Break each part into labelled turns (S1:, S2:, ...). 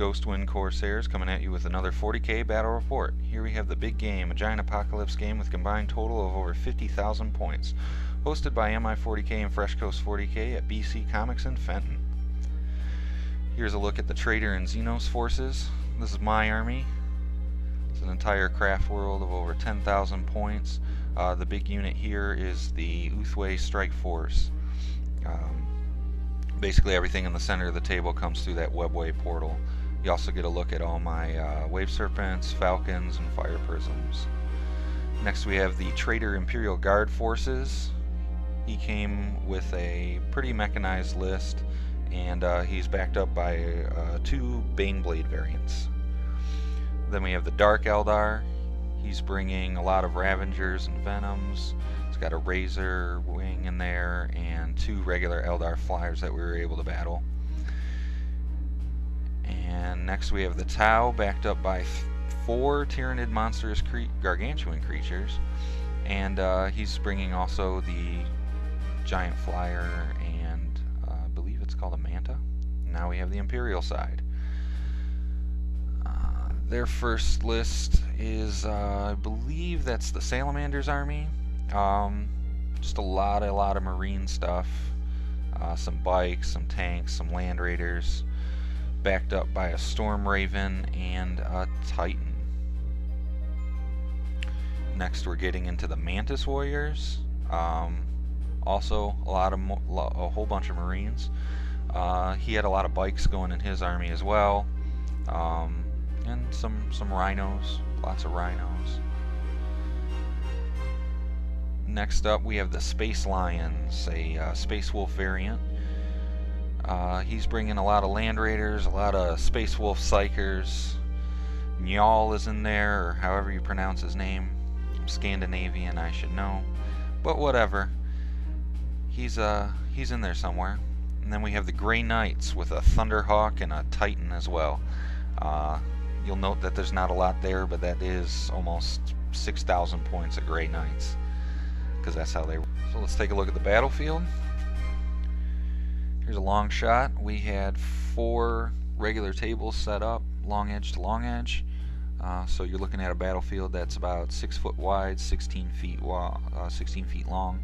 S1: Ghostwind Corsairs coming at you with another 40k battle report. Here we have the big game, a giant apocalypse game with a combined total of over 50,000 points. Hosted by MI40k and Fresh Coast 40k at BC Comics in Fenton. Here's a look at the Traitor and Xenos forces. This is my army. It's an entire craft world of over 10,000 points. The big unit here is the Uthway Strike Force. Basically everything in the center of the table comes through that webway portal. You also get a look at all my Wave Serpents, Falcons, and Fire Prisms. Next we have the Traitor Imperial Guard forces. He came with a pretty mechanized list, and he's backed up by 2 Baneblade variants. Then we have the Dark Eldar. He's bringing a lot of Ravengers and Venoms. He's got a Razor wing in there and 2 regular Eldar flyers that we were able to battle. And next we have the Tau, backed up by 4 Tyrannid monstrous gargantuan creatures. And he's bringing also the giant flyer and I believe it's called a Manta. Now we have the Imperial side. Their first list is, I believe that's the Salamanders army. Just a lot of marine stuff. Some bikes, some tanks, some land raiders. Backed up by a Storm Raven and a Titan. Next we're getting into the Mantis warriors. Also a whole bunch of marines. He had a lot of bikes going in his army as well. And some rhinos, lots of rhinos. Next up we have the Space Lions, a Space Wolf variant. He's bringing a lot of land raiders, a lot of Space Wolf psychers. Njal is in there, or however you pronounce his name. I'm Scandinavian, I should know, but whatever. He's in there somewhere. And then we have the Grey Knights with a Thunderhawk and a Titan as well. You'll note that there's not a lot there, but that is almost 6,000 points of Grey Knights, because that's how they were. So let's take a look at the battlefield. Here's a long shot. We had 4 regular tables set up, long edge to long edge. So you're looking at a battlefield that's about 6 foot wide, 16 feet long.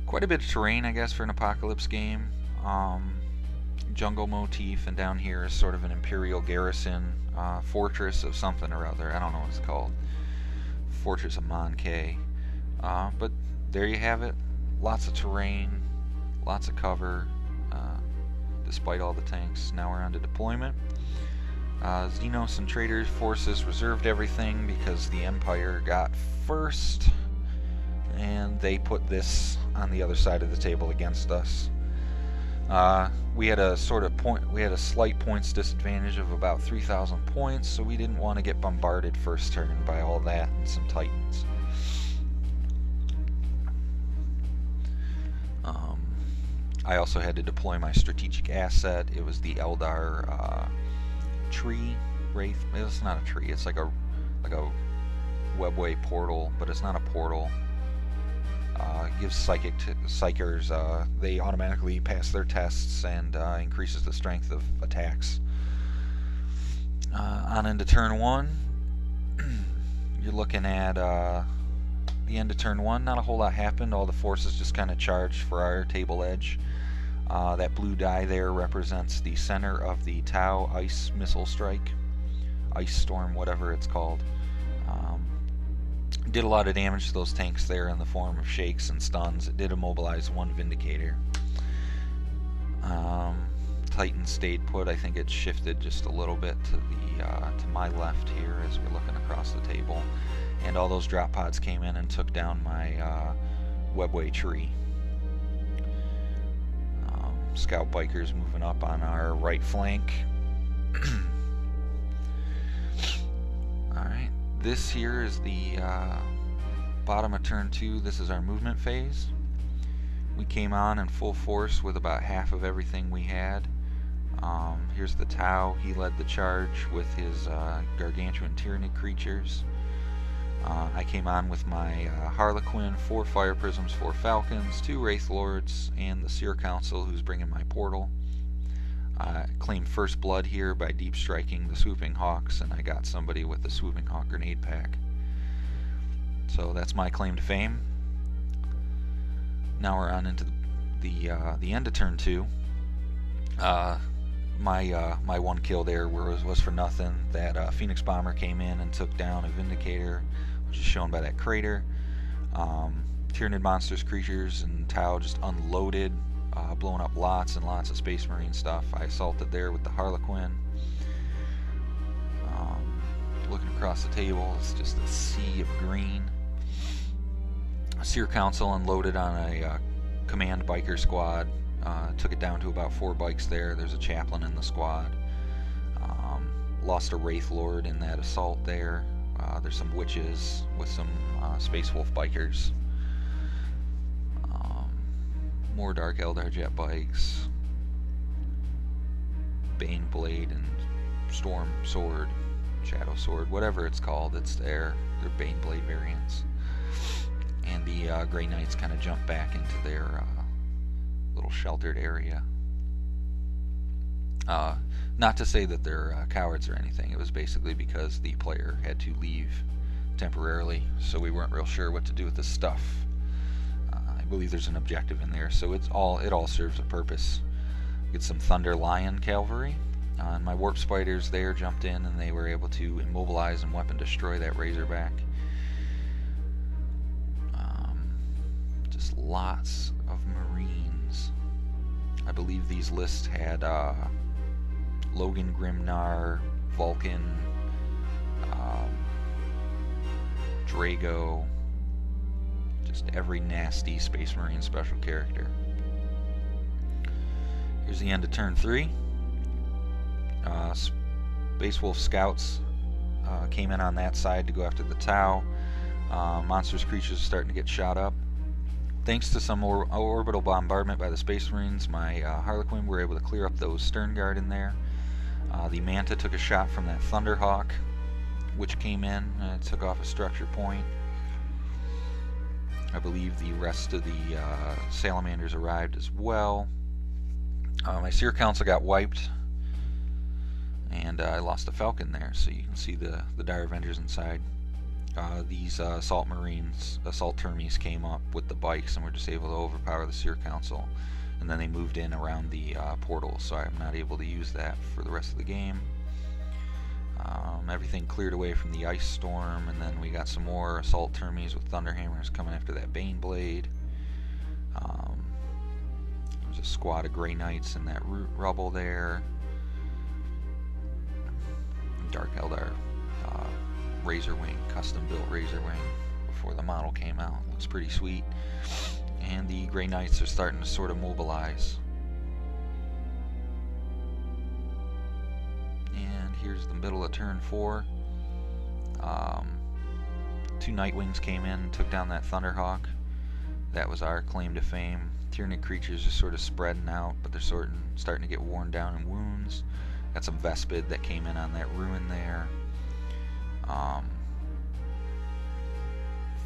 S1: Quite a bit of terrain, I guess, for an apocalypse game. Jungle motif, and down here is sort of an Imperial garrison, fortress of something or other. I don't know what it's called. Fortress of Monkay. But there you have it. Lots of terrain, lots of cover, despite all the tanks. Now we're on to deployment. Xenos and Traitor forces reserved everything because the Empire got first, and they put this on the other side of the table against us. We had a slight points disadvantage of about 3,000 points, so we didn't want to get bombarded first turn by all that and some Titans. I also had to deploy my strategic asset. It was the Eldar tree wraith. It's not a tree. It's like a webway portal, but it's not a portal. It gives psychers, they automatically pass their tests and increases the strength of attacks. On into turn 1, you're looking at the end of turn 1. Not a whole lot happened. All the forces just kind of charged for our table edge. That blue die there represents the center of the Tau Ice Missile Strike. Ice Storm, whatever it's called. Did a lot of damage to those tanks there in the form of shakes and stuns. It did immobilize 1 Vindicator. Titan stayed put. I think it shifted just a little bit to the to my left here as we're looking across the table. And all those drop pods came in and took down my webway tree. Scout bikers moving up on our right flank. Alright, this here is the bottom of turn 2. This is our movement phase. We came on in full force with about half of everything we had. Here's the Tau. He led the charge with his gargantuan Tyrannid creatures. I came on with my Harlequin, 4 Fire Prisms, 4 Falcons, 2 Wraith Lords, and the Seer Council, who's bringing my portal. I claimed first blood here by deep striking the Swooping Hawks, and I got somebody with the Swooping Hawk grenade pack. So that's my claim to fame. Now we're on into the end of turn 2. My one kill there was for nothing. That Phoenix Bomber came in and took down a Vindicator, which is shown by that crater. Tyranid monsters, creatures, and Tau just unloaded, blowing up lots and lots of Space Marine stuff. I assaulted there with the Harlequin. Looking across the table, it's just a sea of green. Seer Council unloaded on a command biker squad. Took it down to about 4 bikes there. There's a chaplain in the squad. Lost a Wraith Lord in that assault there. There's some witches with some Space Wolf bikers. More Dark Eldar jet bikes. Bane Blade and Storm Sword, Shadow Sword, whatever it's called, it's there. They're Bane Blade variants. And the Grey Knights kind of jump back into their little sheltered area. Not to say that they're cowards or anything. It was basically because the player had to leave temporarily, so we weren't real sure what to do with this stuff. I believe there's an objective in there, so it all serves a purpose. Get some Thunder Lion cavalry, and my Warp Spiders there jumped in, and they were able to immobilize and weapon destroy that Razorback. Just lots of Marines. I believe these lists had Logan Grimnar, Vulcan, Drago, just every nasty Space Marine special character. Here's the end of turn 3. Space Wolf Scouts came in on that side to go after the Tau. Monsters, creatures starting to get shot up. Thanks to some orbital bombardment by the Space Marines, my Harlequin were able to clear up those Stern Guard in there. The Manta took a shot from that Thunderhawk, which came in and took off a structure point. I believe the rest of the Salamanders arrived as well. My Seer Council got wiped, and I lost a Falcon there, so you can see the Dire Avengers inside. These Assault Marines, Assault Termies came up with the bikes and were just able to overpower the Seer Council. And then they moved in around the portal, so I'm not able to use that for the rest of the game. Everything cleared away from the Ice Storm, and then we got some more Assault Termies with Thunderhammers coming after that Bane Blade. There's a squad of Grey Knights in that rubble there. Dark Eldar Razorwing, custom-built Razorwing before the model came out. Looks pretty sweet. And the Grey Knights are starting to sort of mobilize. And here's the middle of turn 4. 2 Nightwings came in and took down that Thunderhawk. That was our claim to fame. Tyranid creatures are sort of spreading out, but they're starting to get worn down in wounds. Got some Vespid that came in on that ruin there.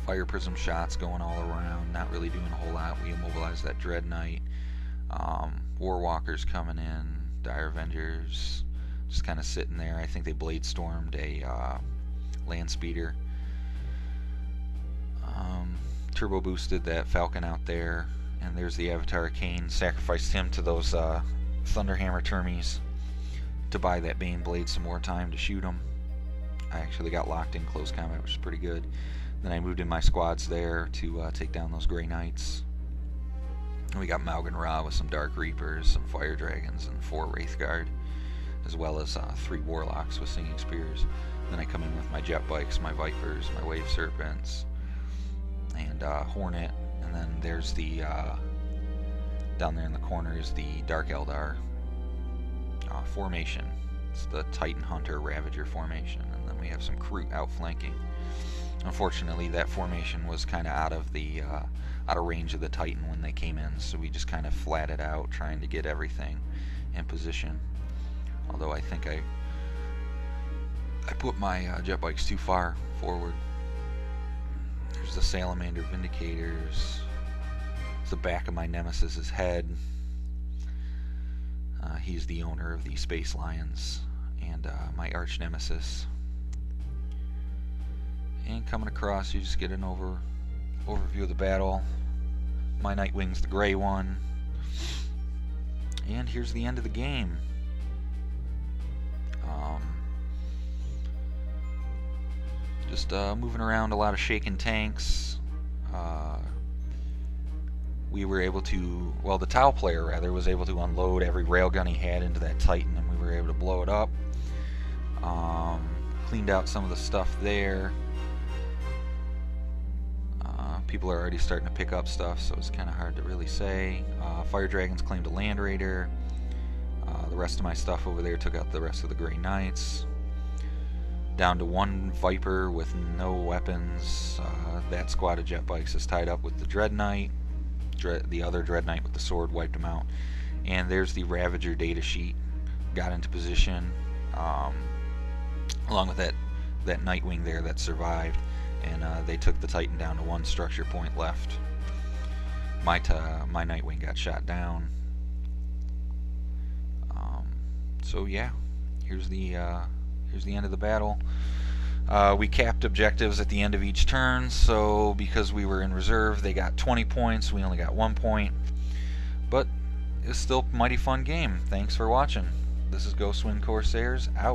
S1: Fire Prism shots going all around, not really doing a whole lot. We immobilized that Dread Knight. Warwalkers coming in, Dire Avengers just kind of sitting there. I think they Blade Stormed a Land Speeder. Turbo boosted that Falcon out there, and there's the Avatar Kane. Sacrificed him to those Thunderhammer Termies to buy that Bane Blade some more time to shoot him. I actually got locked in close combat, which is pretty good. Then I moved in my squads there to take down those Grey Knights. And we got Malgan Ra with some Dark Reapers, some Fire Dragons, and 4 Wraith Guard, as well as 3 Warlocks with Singing Spears. Then I come in with my Jet Bikes, my Vipers, my Wave Serpents, and Hornet. And then there's the, down there in the corner is the Dark Eldar formation. It's the Titan Hunter Ravager formation, and then we have some Kroot outflanking. Unfortunately, that formation was kind of out of range of the Titan when they came in, so we just kind of flatted out trying to get everything in position. Although I think I put my jet bikes too far forward. There's the Salamander Vindicators. It's the back of my Nemesis's head. He's the owner of the Space Lions and my arch nemesis. And coming across, you just get an overview of the battle. My Nightwing's the gray one. And here's the end of the game. Just moving around, a lot of shaking tanks. We were able to, well, the Tau player rather, was able to unload every railgun he had into that Titan, and we were able to blow it up. Cleaned out some of the stuff there. People are already starting to pick up stuff, so it's kind of hard to really say. Fire Dragons claimed a Land Raider. The rest of my stuff over there took out the rest of the Grey Knights. Down to one Viper with no weapons. That squad of jet bikes is tied up with the Dread Knight. The other Dread Knight with the sword wiped him out. And there's the Ravager data sheet. Got into position, along with that Nightwing there that survived. And they took the Titan down to one structure point left. My Nightwing got shot down. So yeah, here's the end of the battle. We capped objectives at the end of each turn, so because we were in reserve, they got 20 points. We only got 1 point, but it's still a mighty fun game. Thanks for watching. This is Ghostwind Corsairs out.